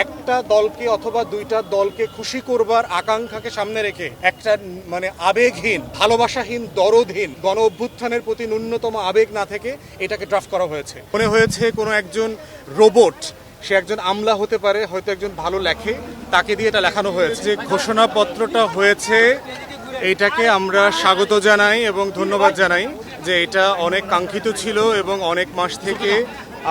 একটা দলকে অথবা দুইটা দলকে খুশি করবার আকাঙ্ক্ষাকে সামনে রেখে একটা আবেগহীন, ভালোবাসাহীন, দরদহীন গণ অভ্যুত্থানের প্রতি ন্যূনতম আবেগ না থেকে এটাকে ড্রাফট করা হয়েছে। মনে হয়েছে কোনো একজন রোবট, সে একজন আমলা হতে পারে, হয়তো একজন ভালো লেখে, তাকে দিয়ে এটা লেখানো হয়েছে। যে ঘোষণাপত্রটা হয়েছে এইটাকে আমরা স্বাগত জানাই এবং ধন্যবাদ জানাই যে এটা অনেক কাঙ্ক্ষিত ছিল এবং অনেক মাস থেকে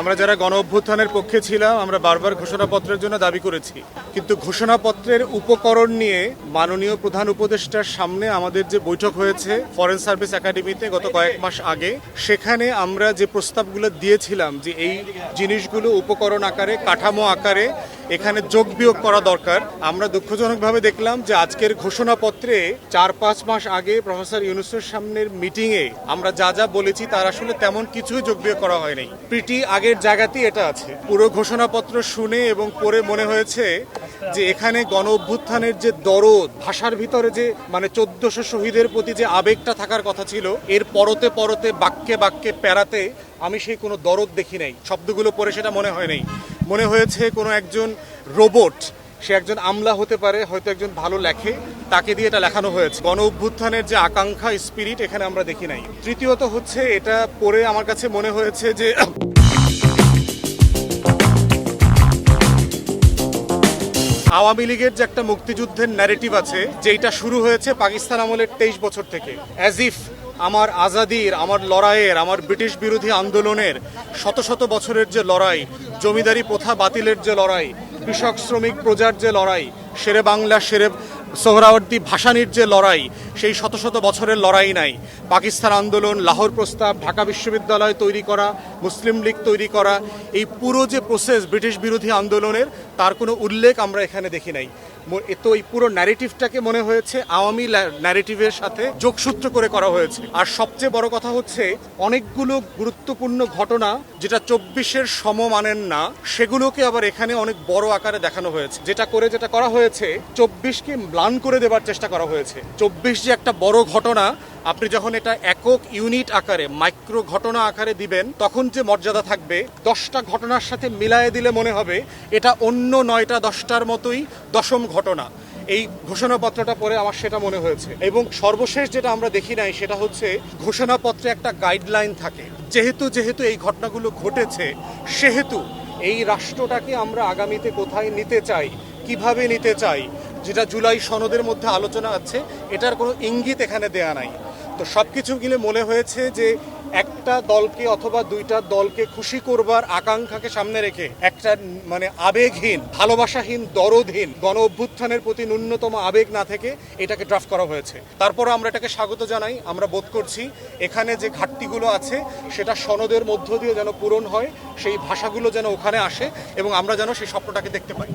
আমরা যারা গণ অভ্যুত্থানের পক্ষে ছিলাম আমরা বারবার ঘোষণাপত্রের জন্য দাবি করেছি, কিন্তু ঘোষণাপত্রের উপকরণ নিয়ে মাননীয় প্রধান উপদেষ্টার সামনে আমাদের যে বৈঠক হয়েছে ফরেন সার্ভিস একাডেমিতে গত কয়েক মাস আগে, সেখানে আমরা যে প্রস্তাবগুলো দিয়েছিলাম যে এই জিনিসগুলো উপকরণ আকারে, কাঠামো আকারে এখানে যোগ বিয়োগ করা দরকার, আমরা দুঃখজনকভাবে দেখলাম যে আজকের ঘোষণাপত্রে 4-5 মাস আগে প্রফেসর ইউনূসের সামনের মিটিংয়ে আমরা যা যা বলেছি তার আসলে তেমন কিছুই যোগ বিয়োগ করা হয়নি। প্রিটি আগের জায়গাতেই এটা আছে। পুরো ঘোষণাপত্র শুনে এবং পড়ে মনে হয়েছে যে এখানে গণ অভ্যুত্থানের যে দরদ, ভাষার ভিতরে যে 1400 শহীদের প্রতি যে আবেগটা থাকার কথা ছিল, এর পরতে পরতে বাক্যে বাক্যে প্যারাতে আমি সেই কোনো দরদ দেখি নাই। শব্দগুলো পড়ে সেটা মনে হয় নাই। মনে হয়েছে কোনো একজন রোবট, সে একজন আমলা হতে পারে, হয়তো একজন ভালো লেখে, তাকে দিয়ে এটা লেখানো হয়েছে। গণ অভ্যুত্থানের যে আকাঙ্ক্ষা, স্পিরিট এখানে আমরা দেখি নাই। তৃতীয়ত হচ্ছে, এটা পড়ে আমার কাছে মনে হয়েছে যে আওয়ামী লীগের যে একটা মুক্তিযুদ্ধের ন্যারেটিভ আছে, যেটা শুরু হয়েছে পাকিস্তান আমলের 23 বছর থেকে, অ্যাজ ইফ আমার আজাদির, আমার লড়াইয়ের, আমার ব্রিটিশ বিরোধী আন্দোলনের শত শত বছরের যে লড়াই, জমিদারি প্রথা বাতিলের যে লড়াই, কৃষক শ্রমিক প্রজার যে লড়াই, শেরে বাংলা শেরে সোহরাওয়ার্দী ভাসানির যে লড়াই, সেই শত শত বছরের লড়াই নাই। পাকিস্তান আন্দোলন, লাহোর প্রস্তাব, ঢাকা বিশ্ববিদ্যালয় তৈরি করা, মুসলিম লীগ তৈরি করা, এই পুরো যে প্রসেস ব্রিটিশ বিরোধী আন্দোলনের, তার কোনো উল্লেখ আমরা এখানে দেখি নাই। তো এই পুরো ন্যারেটিভটাকে মনে হয়েছে আওয়ামী ন্যারেটিভের সাথে যোগসূত্র করে করা হয়েছে। আর সবচেয়ে বড় কথা হচ্ছে, অনেকগুলো গুরুত্বপূর্ণ ঘটনা যেটা 24-এর সমমানের না, সেগুলোকে আবার এখানে অনেক বড় আকারে দেখানো হয়েছে। যেটা করা হয়েছে 24-কে ম্লান করে দেবার চেষ্টা করা হয়েছে। 24 যে একটা বড় ঘটনা, আপনি যখন এটা একক ইউনিট আকারে, মাইক্রো ঘটনা আকারে দিবেন, তখন যে মর্যাদা থাকবে, 10টা ঘটনার সাথে মিলায়ে দিলে মনে হবে এটা অন্য 9টা 10টার মতোই 10ম ঘটনা। এই ঘোষণাপত্রটা পড়ে আমার সেটা মনে হয়েছে। এবং সর্বশেষ যেটা আমরা দেখি নাই, সেটা হচ্ছে ঘোষণাপত্রে একটা গাইডলাইন থাকে। যেহেতু এই ঘটনাগুলো ঘটেছে, সেহেতু এই রাষ্ট্রটাকে আমরা আগামীতে কোথায় নিতে চাই, কিভাবে নিতে চাই, যেটা জুলাই সনদের মধ্যে আলোচনা আছে, এটার কোনো ইঙ্গিত এখানে দেয়া নাই। তো সবকিছু মিলে মনে হয়েছে যে একটা দলকে অথবা দুইটা দলকে খুশি করবার আকাঙ্ক্ষাকে সামনে রেখে একটা আবেগহীন, ভালোবাসাহীন, দরদহীন গণ অভ্যুত্থানের প্রতি ন্যূনতম আবেগ না থেকে এটাকে ড্রাফট করা হয়েছে। তারপর আমরা এটাকে স্বাগত জানাই। আমরা বোধ করছি এখানে যে ঘাটতিগুলো আছে সেটা সনদের মধ্য দিয়ে যেন পূরণ হয়, সেই ভাষাগুলো যেন ওখানে আসে এবং আমরা যেন সেই স্বপ্নটাকে দেখতে পাই।